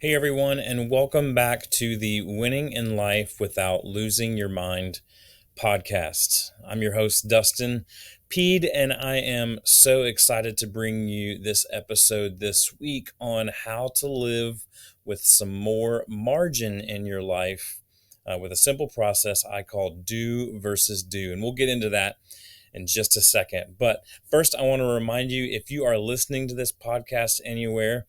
Hey everyone, and welcome back to the Winning in Life Without Losing Your Mind podcast. I'm your host, Dustin Pead, and I am so excited to bring you this episode this week on how to live with some more margin in your life with a simple process I call do versus do. And we'll get into that in just a second. But first, I want to remind you, if you are listening to this podcast anywhere,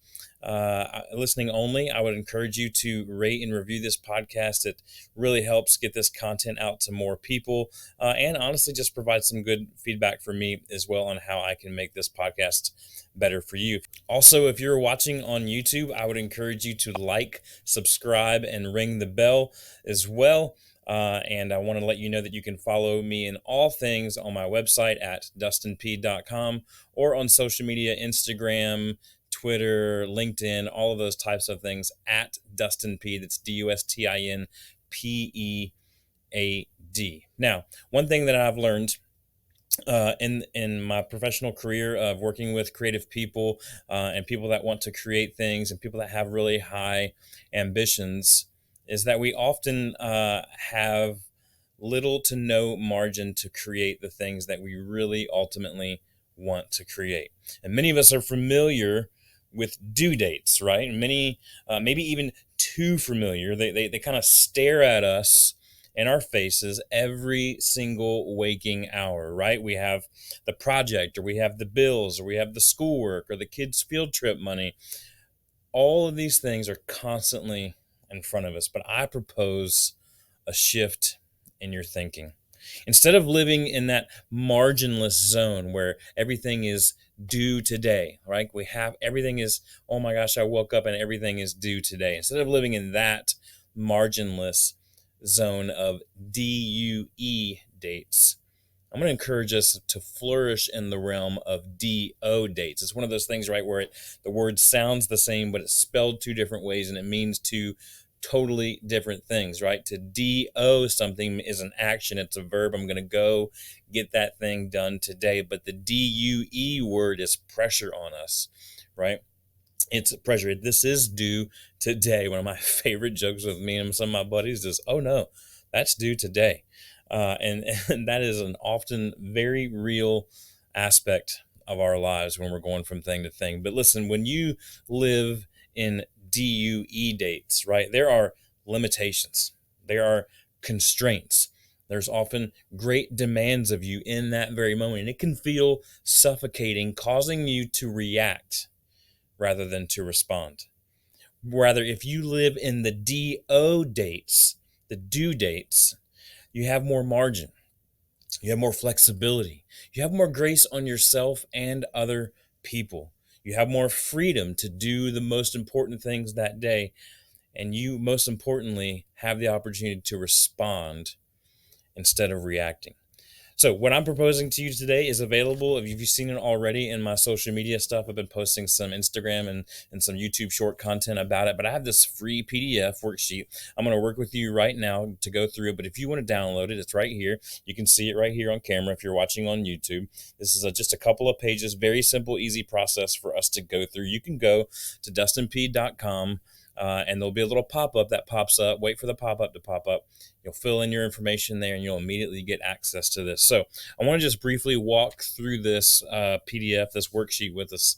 listening only, I would encourage you to rate and review this podcast. It really helps get this content out to more people, and honestly just provide some good feedback for me as well on how I can make this podcast better for you. Also, if you're watching on YouTube, I would encourage you to like, subscribe, and ring the bell as well. And I want to let you know that you can follow me in all things on my website at dustinpead.com or on social media, Instagram, Twitter, LinkedIn, all of those types of things at Dustin Pead. It's DustinPead. Now, one thing that I've learned in my professional career of working with creative people and people that want to create things and people that have really high ambitions is that we often have little to no margin to create the things that we really ultimately want to create. And many of us are familiar with due dates, right? And many, maybe even too familiar. They kind of stare at us in our faces every single waking hour, right? We have the project, or we have the bills, or we have the schoolwork, or the kids' field trip money. All of these things are constantly in front of us. But I propose a shift in your thinking. Instead of living in that marginless zone where everything is due today, right? We have everything is, oh my gosh, I woke up and everything is due today. Instead of living in that marginless zone of DUE dates, I'm going to encourage us to flourish in the realm of DO dates. It's one of those things, right, where the word sounds the same, but it's spelled two different ways and it means two totally different things, right? To DO something is an action, it's a verb. I'm going to go get that thing done today. But the DUE word is pressure on us, right? It's pressure. This is due today. One of my favorite jokes with me and some of my buddies is, oh no, that's due today. And that is an often very real aspect of our lives when we're going from thing to thing. But listen, when you live in DUE dates, right, there are limitations, there are constraints. There's often great demands of you in that very moment, and it can feel suffocating, causing you to react rather than to respond. Rather, if you live in the DO dates, the due dates, you have more margin, you have more flexibility, you have more grace on yourself and other people. You have more freedom to do the most important things that day. And you, most importantly, have the opportunity to respond instead of reacting. So what I'm proposing to you today is available. If you've seen it already in my social media stuff, I've been posting some Instagram and some YouTube short content about it. But I have this free PDF worksheet. I'm going to work with you right now to go through it. But if you want to download it, it's right here. You can see it right here on camera if you're watching on YouTube. This is just a couple of pages, very simple, easy process for us to go through. You can go to dustinpead.com. And there'll be a little pop-up that pops up. Wait for the pop-up to pop up. You'll fill in your information there, and you'll immediately get access to this. So I want to just briefly walk through this PDF, this worksheet with us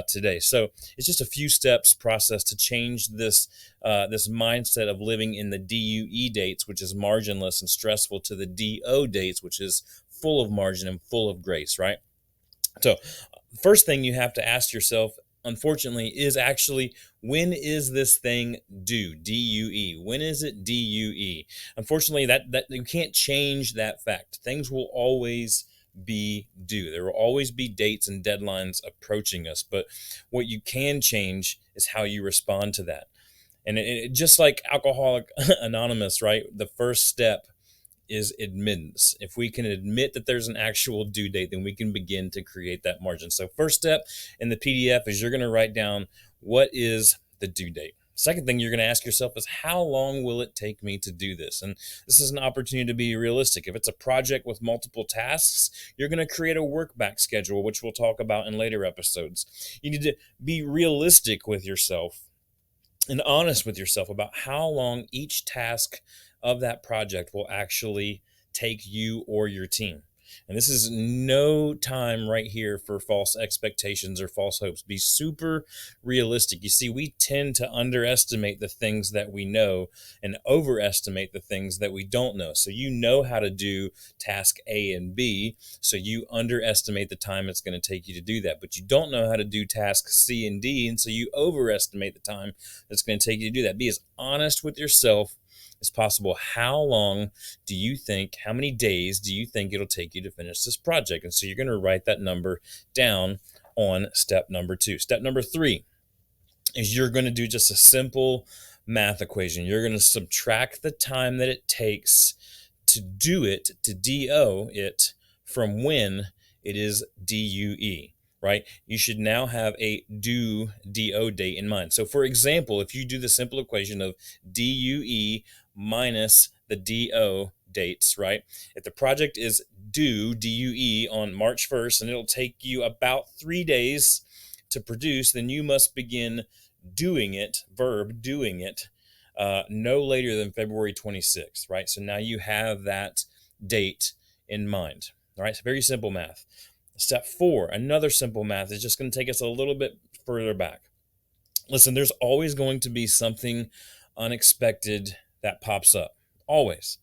today. So it's just a few steps process to change this this mindset of living in the DUE dates, which is marginless and stressful, to the DO dates, which is full of margin and full of grace, right? So first thing you have to ask yourself, unfortunately, is actually, when is this thing due? DUE. When is it DUE? Unfortunately, that you can't change that fact. Things will always be due. There will always be dates and deadlines approaching us. But what you can change is how you respond to that. And it just like Alcoholic Anonymous, right? The first step is admittance. If we can admit that there's an actual due date, then we can begin to create that margin. So first step in the PDF is you're going to write down, what is the due date? Second thing you're going to ask yourself is, how long will it take me to do this? And this is an opportunity to be realistic. If it's a project with multiple tasks, you're going to create a work back schedule, which we'll talk about in later episodes. You need to be realistic with yourself and honest with yourself about how long each task of that project will actually take you or your team. And this is no time right here for false expectations or false hopes. Be super realistic. You see, we tend to underestimate the things that we know and overestimate the things that we don't know. So you know how to do task A and B, so you underestimate the time it's going to take you to do that. But you don't know how to do task C and D, and so you overestimate the time that's going to take you to do that. Be as honest with yourself as possible. How long do you think, how many days do you think it'll take you to finish this project? And so you're going to write that number down on step number 2. Step number 3 is you're going to do just a simple math equation. You're going to subtract the time that it takes to do it, to DO it, from when it is DUE, right? You should now have a due DO date in mind. So for example, if you do the simple equation of DUE minus the DO dates, right? If the project is due DUE on March 1st and it'll take you about 3 days to produce, then you must begin doing it, verb doing it, no later than February 26th, right? So now you have that date in mind. All right, so very simple math. Step 4, another simple math, is just going to take us a little bit further back. Listen, there's always going to be something unexpected that pops up. Always.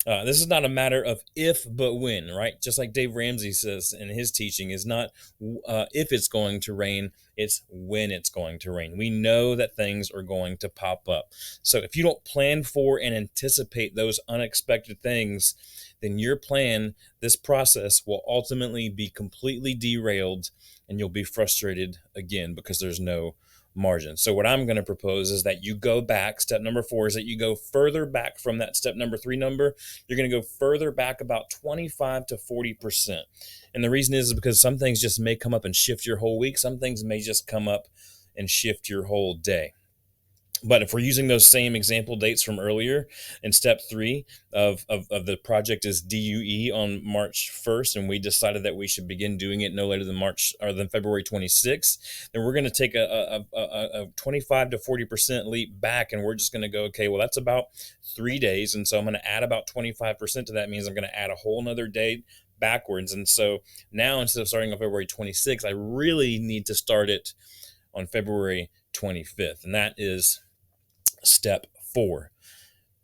This is not a matter of if, but when, right? Just like Dave Ramsey says in his teaching, is not if it's going to rain, it's when it's going to rain. We know that things are going to pop up. So if you don't plan for and anticipate those unexpected things, then your plan, this process, will ultimately be completely derailed, and you'll be frustrated again because there's no margin. So what I'm going to propose is that you go back. Step number 4 is that you go further back from that step number 3 number. You're going to go further back about 25 to 40%. And the reason is because some things just may come up and shift your whole week. Some things may just come up and shift your whole day. But if we're using those same example dates from earlier in step 3 of the project is DUE on March 1st, and we decided that we should begin doing it no later than February 26th, then we're going to take a 25 to 40% leap back, and we're just going to go, okay, well, that's about 3 days. And so I'm going to add about 25% to that. Means I'm going to add a whole nother day backwards. And so now, instead of starting on February 26th, I really need to start it on February 25th. And that is step 4.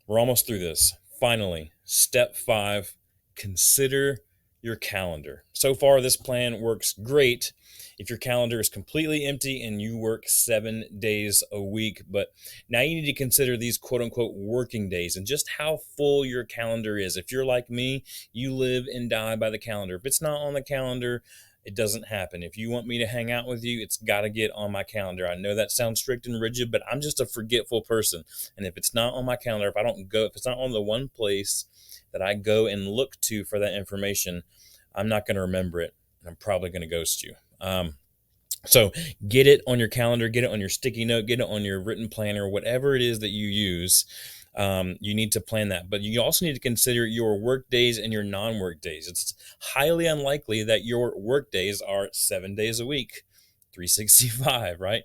We're almost through this. Finally, step 5, consider your calendar. So far, this plan works great if your calendar is completely empty and you work 7 days a week. But now you need to consider these quote unquote working days and just how full your calendar is. If you're like me, you live and die by the calendar. If it's not on the calendar, it doesn't happen. If you want me to hang out with you, it's got to get on my calendar. I know that sounds strict and rigid, but I'm just a forgetful person. And if it's not on my calendar, if it's not on the one place that I go and look to for that information, I'm not going to remember it. And I'm probably going to ghost you. So get it on your calendar, get it on your sticky note, get it on your written planner, whatever it is that you use. You need to plan that. But you also need to consider your work days and your non-work days. It's highly unlikely that your work days are 7 days a week, 365, right?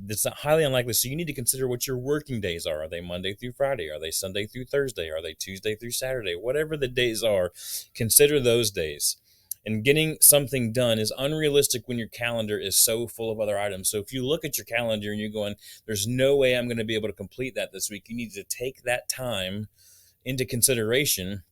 It's not highly unlikely. So you need to consider what your working days are. Are they Monday through Friday? Are they Sunday through Thursday? Are they Tuesday through Saturday? Whatever the days are, consider those days. And getting something done is unrealistic when your calendar is so full of other items. So if you look at your calendar and you're going, there's no way I'm going to be able to complete that this week, you need to take that time into consideration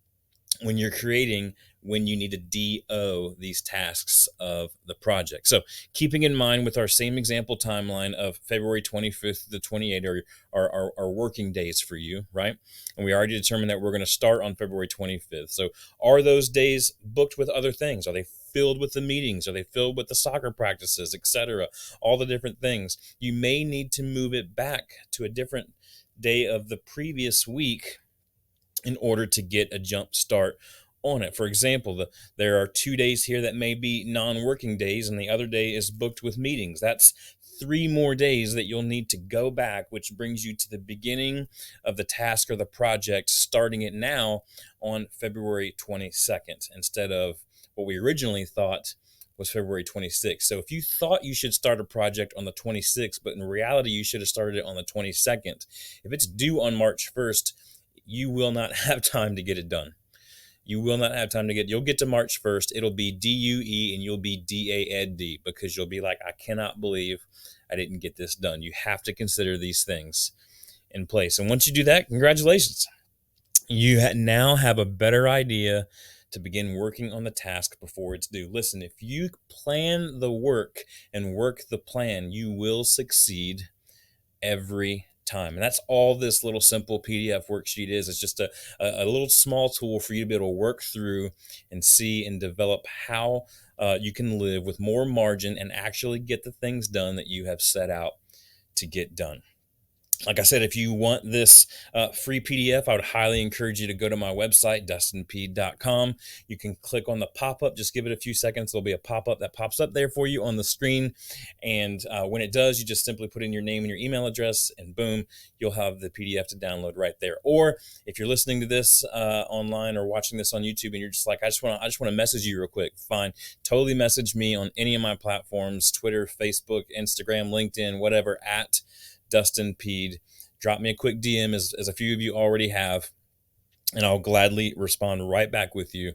when you're creating, when you need to DO these tasks of the project. So keeping in mind with our same example timeline of February 25th to 28th are working days for you, right? And we already determined that we're going to start on February 25th. So are those days booked with other things? Are they filled with the meetings? Are they filled with the soccer practices, etc.? All the different things. You may need to move it back to a different day of the previous week in order to get a jump start on it. For example, there are 2 days here that may be non-working days, and the other day is booked with meetings. That's 3 more days that you'll need to go back, which brings you to the beginning of the task or the project, starting it now on February 22nd, instead of what we originally thought was February 26th. So if you thought you should start a project on the 26th, but in reality, you should have started it on the 22nd, if it's due on March 1st, you will not have time to get it done. You will not have time to you'll get to March 1st. It'll be DUE and you'll be DAND because you'll be like, I cannot believe I didn't get this done. You have to consider these things in place. And once you do that, congratulations. You now have a better idea to begin working on the task before it's due. Listen, if you plan the work and work the plan, you will succeed every time. And that's all this little simple PDF worksheet is. It's just a little small tool for you to be able to work through and see and develop how you can live with more margin and actually get the things done that you have set out to get done. Like I said, if you want this free PDF, I would highly encourage you to go to my website, dustinpead.com. You can click on the pop-up. Just give it a few seconds. There'll be a pop-up that pops up there for you on the screen. And when it does, you just simply put in your name and your email address, and boom, you'll have the PDF to download right there. Or if you're listening to this online or watching this on YouTube and you're just like, I just want to message you real quick, fine. Totally message me on any of my platforms, Twitter, Facebook, Instagram, LinkedIn, whatever, at Dustin Pead. Drop me a quick DM as a few of you already have, and I'll gladly respond right back with you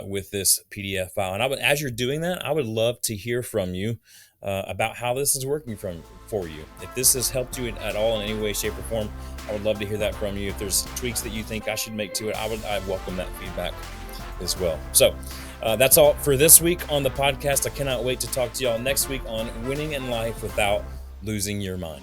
with this PDF file. And as you're doing that, I would love to hear from you about how this is working for you. If this has helped you at all in any way, shape, or form, I would love to hear that from you. If there's tweaks that you think I should make to it, I'd welcome that feedback as well. So that's all for this week on the podcast. I cannot wait to talk to y'all next week on winning in life without losing your mind.